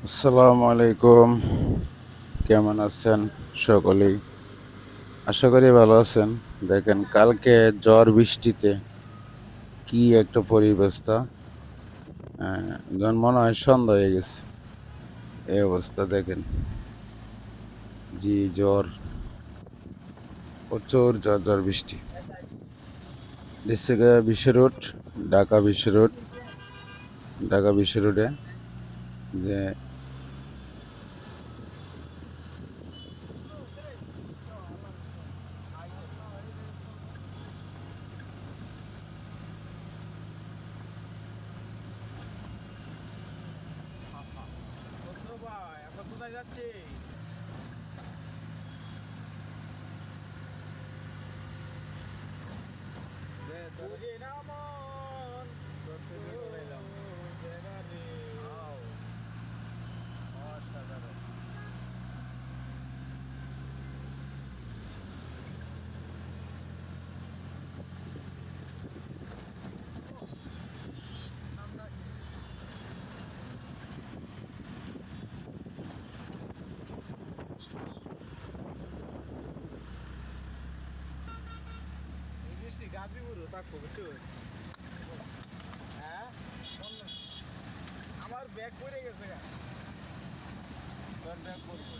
আসসালামু আলাইকুম। কেমন আছেন সকলেই? আশা করি ভালো আছেন। দেখেন কালকে ঝড় বৃষ্টিতে কি একটা পরিবেশটা। যখন মনে হয় সন্ধ্যা হয়ে গেছে। এই অবস্থা দেখেন। জি ঝড়, প্রচুর ঝড় বৃষ্টি। দিচ্ছে বিশ্ব রোড, ঢাকা বিশ্ব রোড, ঢাকা বিশ্ব রোডে যে ভাই এখন কোথায় যাচ্ছি? বুঝি না মন জেনারে অসাধারণ। এই বৃষ্টি গাজীপুরও থাকবো বুঝছো? হ্যাঁ আমার ব্যাগ পড়ে গেছে তোর ব্যাগ পড়বো